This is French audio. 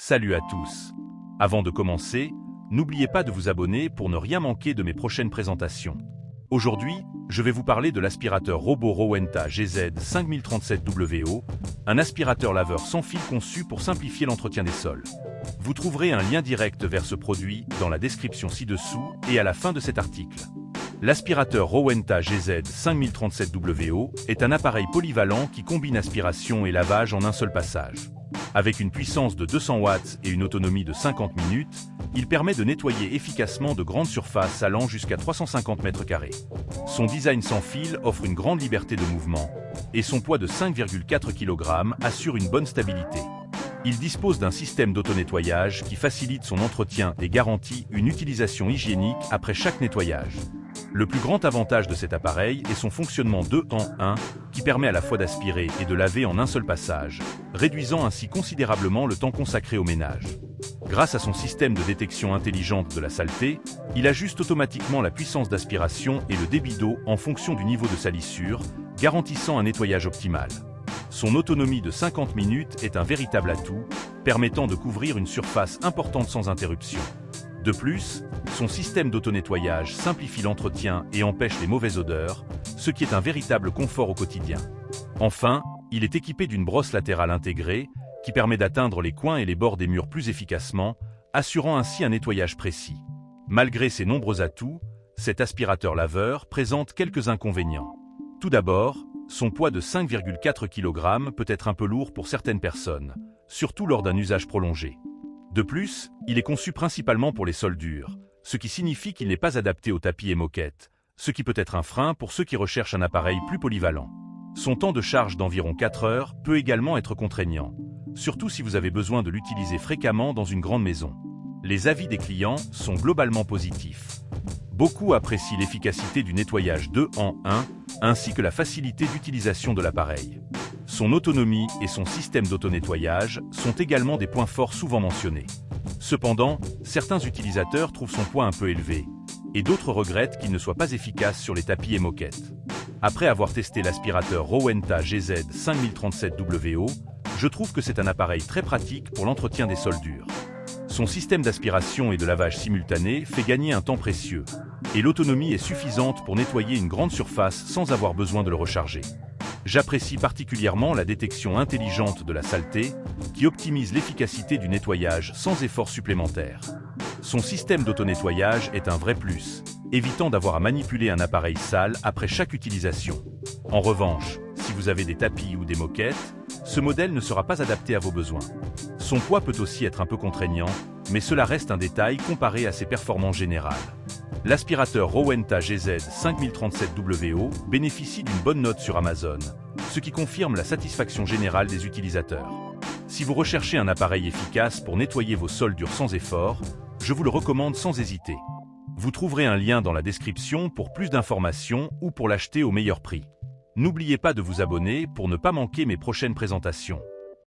Salut à tous. Avant de commencer, n'oubliez pas de vous abonner pour ne rien manquer de mes prochaines présentations. Aujourd'hui, je vais vous parler de l'aspirateur robot Rowenta GZ5037WO, un aspirateur laveur sans fil conçu pour simplifier l'entretien des sols. Vous trouverez un lien direct vers ce produit dans la description ci-dessous et à la fin de cet article. L'aspirateur Rowenta GZ5037WO est un appareil polyvalent qui combine aspiration et lavage en un seul passage. Avec une puissance de 200 watts et une autonomie de 50 minutes, il permet de nettoyer efficacement de grandes surfaces allant jusqu'à 350 m². Son design sans fil offre une grande liberté de mouvement, et son poids de 5,4 kg assure une bonne stabilité. Il dispose d'un système d'auto-nettoyage qui facilite son entretien et garantit une utilisation hygiénique après chaque nettoyage. Le plus grand avantage de cet appareil est son fonctionnement 2 en 1, qui permet à la fois d'aspirer et de laver en un seul passage, réduisant ainsi considérablement le temps consacré au ménage. Grâce à son système de détection intelligente de la saleté, il ajuste automatiquement la puissance d'aspiration et le débit d'eau en fonction du niveau de salissure, garantissant un nettoyage optimal. Son autonomie de 50 minutes est un véritable atout, permettant de couvrir une surface importante sans interruption. De plus, son système d'auto-nettoyage simplifie l'entretien et empêche les mauvaises odeurs, ce qui est un véritable confort au quotidien. Enfin, il est équipé d'une brosse latérale intégrée, qui permet d'atteindre les coins et les bords des murs plus efficacement, assurant ainsi un nettoyage précis. Malgré ses nombreux atouts, cet aspirateur laveur présente quelques inconvénients. Tout d'abord, son poids de 5,4 kg peut être un peu lourd pour certaines personnes, surtout lors d'un usage prolongé. De plus, il est conçu principalement pour les sols durs, ce qui signifie qu'il n'est pas adapté aux tapis et moquettes, ce qui peut être un frein pour ceux qui recherchent un appareil plus polyvalent. Son temps de charge d'environ 4 heures peut également être contraignant, surtout si vous avez besoin de l'utiliser fréquemment dans une grande maison. Les avis des clients sont globalement positifs. Beaucoup apprécient l'efficacité du nettoyage 2 en 1, ainsi que la facilité d'utilisation de l'appareil. Son autonomie et son système d'auto-nettoyage sont également des points forts souvent mentionnés. Cependant, certains utilisateurs trouvent son poids un peu élevé, et d'autres regrettent qu'il ne soit pas efficace sur les tapis et moquettes. Après avoir testé l'aspirateur Rowenta GZ5037WO, je trouve que c'est un appareil très pratique pour l'entretien des sols durs. Son système d'aspiration et de lavage simultané fait gagner un temps précieux, et l'autonomie est suffisante pour nettoyer une grande surface sans avoir besoin de le recharger. J'apprécie particulièrement la détection intelligente de la saleté, qui optimise l'efficacité du nettoyage sans effort supplémentaire. Son système d'auto-nettoyage est un vrai plus, évitant d'avoir à manipuler un appareil sale après chaque utilisation. En revanche, si vous avez des tapis ou des moquettes, ce modèle ne sera pas adapté à vos besoins. Son poids peut aussi être un peu contraignant, mais cela reste un détail comparé à ses performances générales. L'aspirateur Rowenta GZ5037WO bénéficie d'une bonne note sur Amazon, ce qui confirme la satisfaction générale des utilisateurs. Si vous recherchez un appareil efficace pour nettoyer vos sols durs sans effort, je vous le recommande sans hésiter. Vous trouverez un lien dans la description pour plus d'informations ou pour l'acheter au meilleur prix. N'oubliez pas de vous abonner pour ne pas manquer mes prochaines présentations.